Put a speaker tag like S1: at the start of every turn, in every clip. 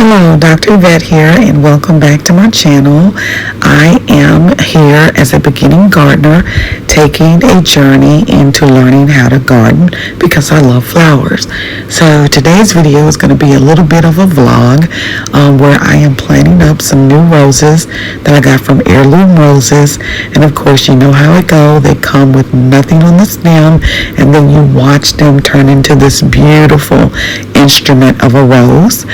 S1: Hello, Dr. Evette here, and welcome back to my channel. I am here as a beginning gardener taking a journey into learning how to garden because I love flowers. So today's video is going to be a little bit of a vlog where I am planting up some new roses that I got from Heirloom Roses. And of course, you know how it goes. They come with nothing on the stem, and then you watch them turn into this beautiful instrument of a rose.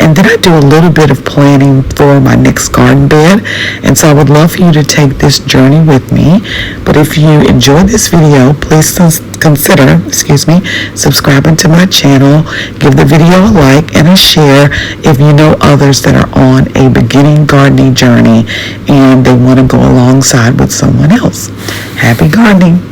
S1: And then I do a little bit of planning for my next garden bed, and so I would love for you to take this journey with me. But if you enjoy this video, please consider subscribing to my channel. Give the video a like and a share if you know others that are on a beginning gardening journey and they want to go alongside with someone else. Happy gardening.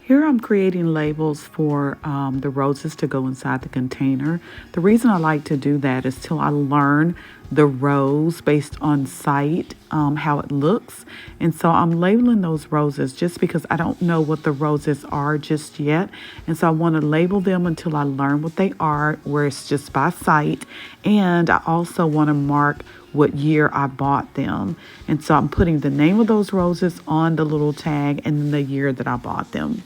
S1: Here I'm creating labels for the roses to go inside the container. The reason I like to do that is till I learn the rose based on sight, how it looks. And so I'm labeling those roses just because I don't know what the roses are just yet. And so I want to label them until I learn what they are, where it's just by sight. And I also want to mark what year I bought them. And so I'm putting the name of those roses on the little tag and then the year that I bought them.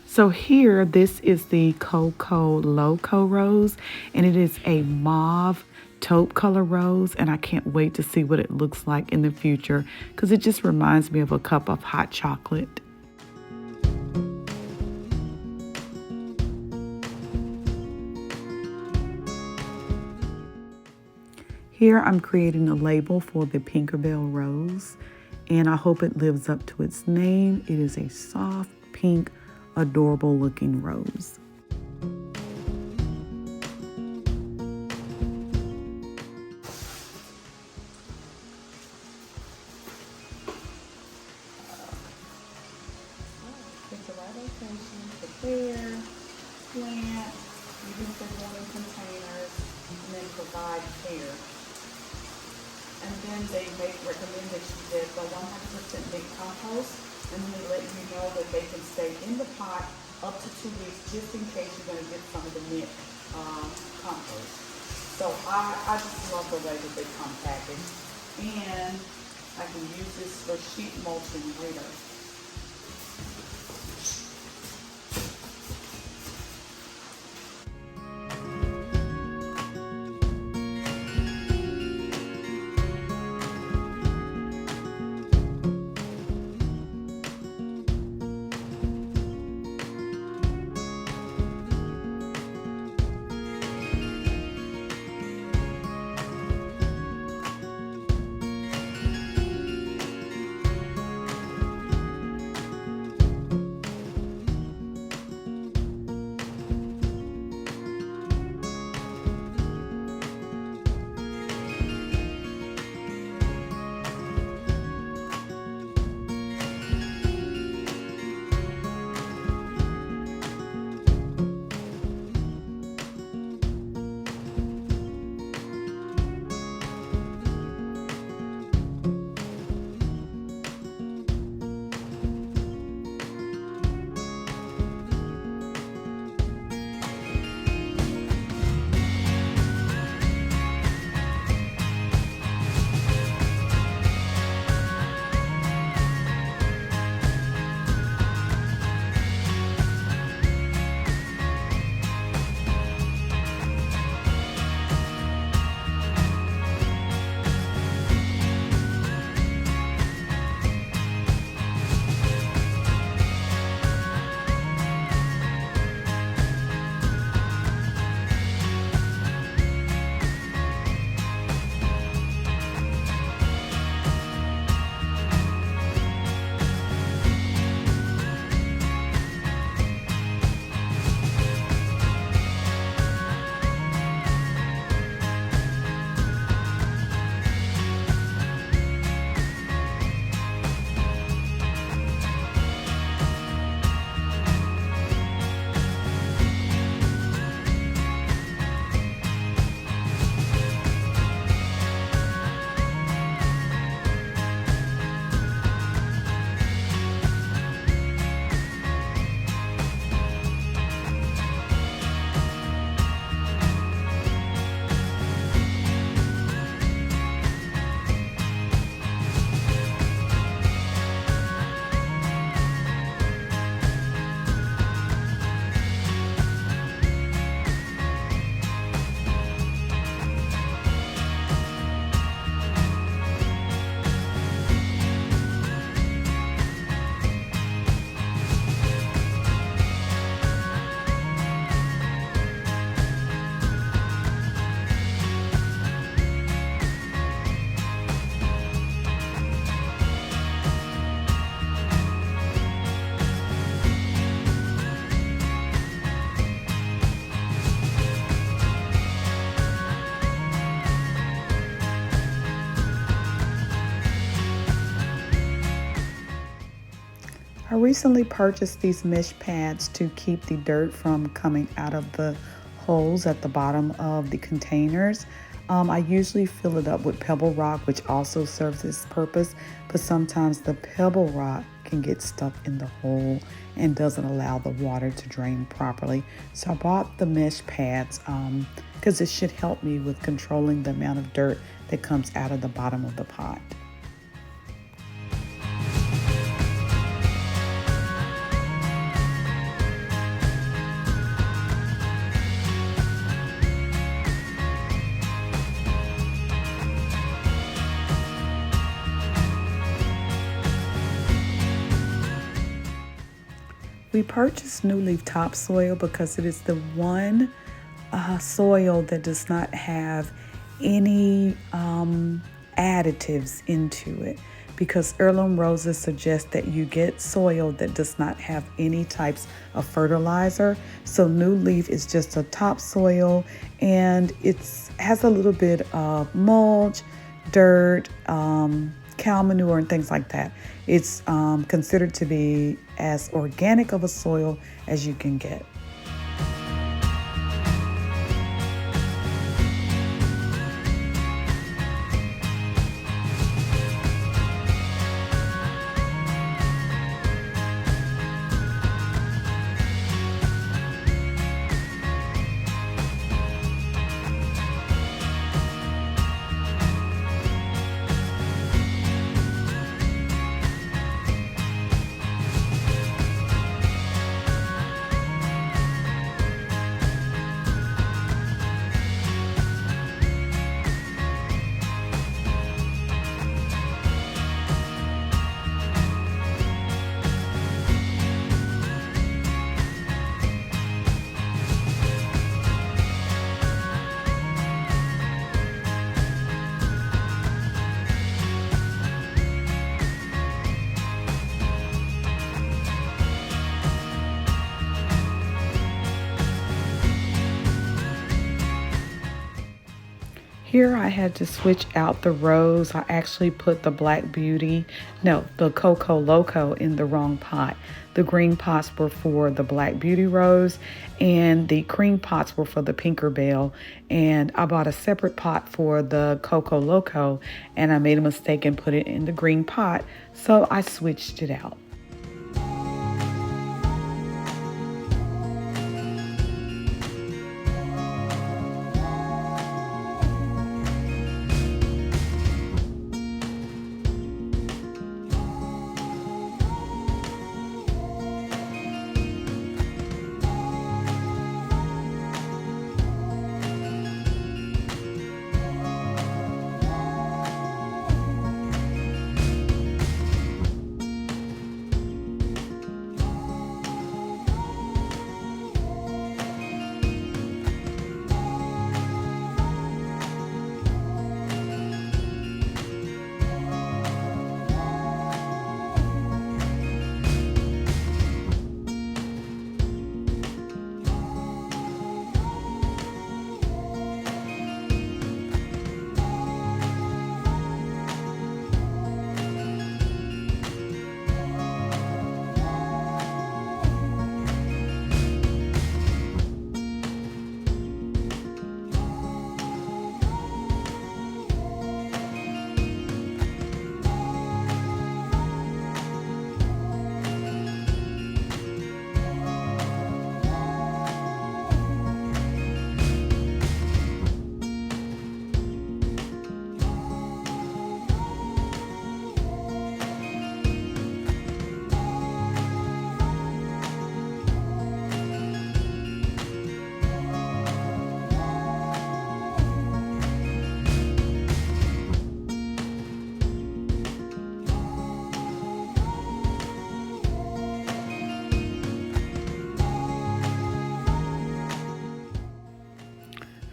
S1: So here, this is the Coco Loco rose, and it is a mauve taupe color rose, and I can't wait to see what it looks like in the future because it just reminds me of a cup of hot chocolate. Here I'm creating a label for the Tinkerbell rose, and I hope it lives up to its name. It is a soft pink, adorable looking rose. Pick the right location, prepare, plant, using for warming containers, and then provide care. And then they make recommendations that the 100% big compost, and then they let you know that they can stay in the pot up to 2 weeks just in case you're going to get some of the mint compost. So I just love the way that they come packaged, and I can use this for sheet mulching later. I recently purchased these mesh pads to keep the dirt from coming out of the holes at the bottom of the containers. I usually fill it up with pebble rock, which also serves its purpose, but sometimes the pebble rock can get stuck in the hole and doesn't allow the water to drain properly. So I bought the mesh pads because it should help me with controlling the amount of dirt that comes out of the bottom of the pot. We purchased new leaf topsoil because it is the one soil that does not have any additives into it, because heirloom roses suggest that you get soil that does not have any types of fertilizer. So new leaf is just a topsoil, and it has a little bit of mulch, dirt, cow manure, and things like that. It's considered to be as organic of a soil as you can get. Here I had to switch out the rose. I actually put the Black Beauty, no, the Coco Loco in the wrong pot. The green pots were for the Black Beauty rose, and the cream pots were for the Pinker Bell. And I bought a separate pot for the Coco Loco, and I made a mistake and put it in the green pot, so I switched it out.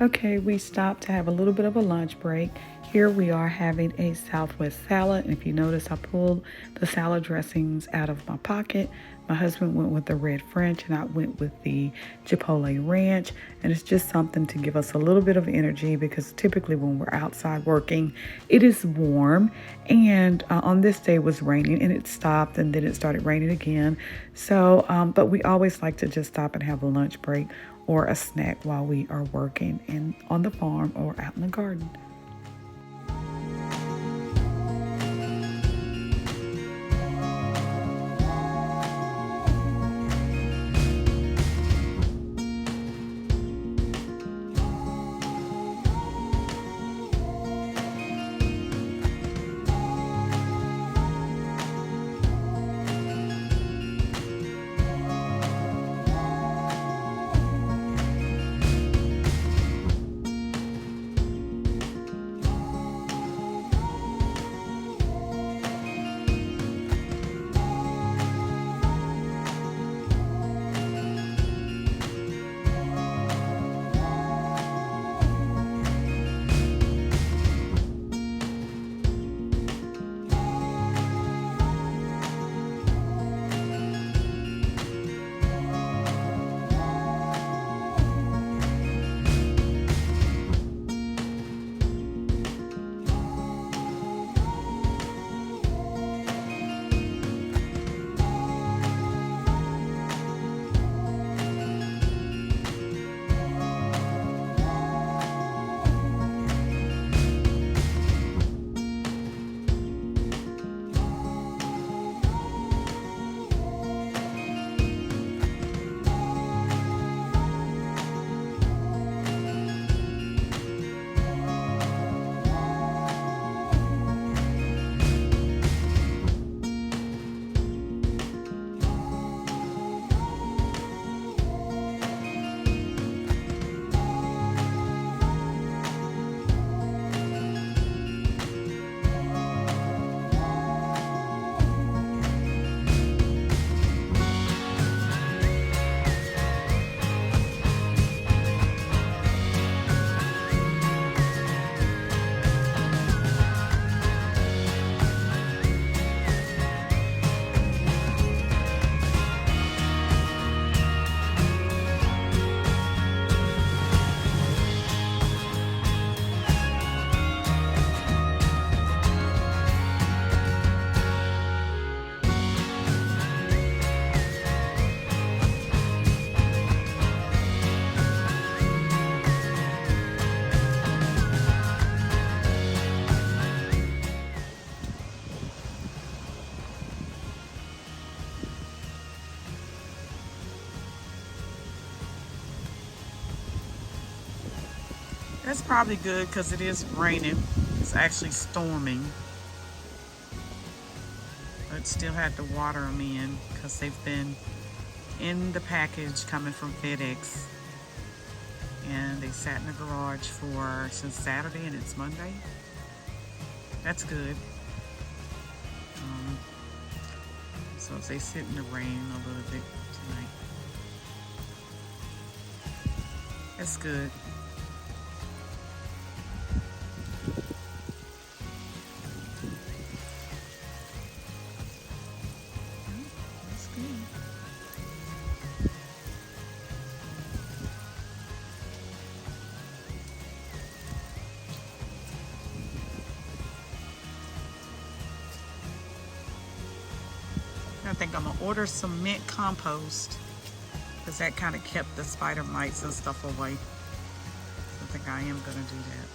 S1: Okay, we stopped to have a little bit of a lunch break, Here we are having a Southwest salad, and if you notice, I pulled the salad dressings out of my pocket. My husband went with the red French, and I went with the Chipotle ranch, and it's just something to give us a little bit of energy because typically when we're outside working, it is warm, and on this day it was raining, and it stopped, and then it started raining again. So, but we always like to just stop and have a lunch break or a snack while we are working on the farm or out in the garden. That's probably good because it is raining. It's actually storming. But still had to water them in because they've been in the package coming from FedEx. And they sat in the garage since Saturday and it's Monday. That's good. So they sit in the rain a little bit tonight. That's good. I think I'm gonna order some mint compost because that kind of kept the spider mites and stuff away. I think I am gonna do that.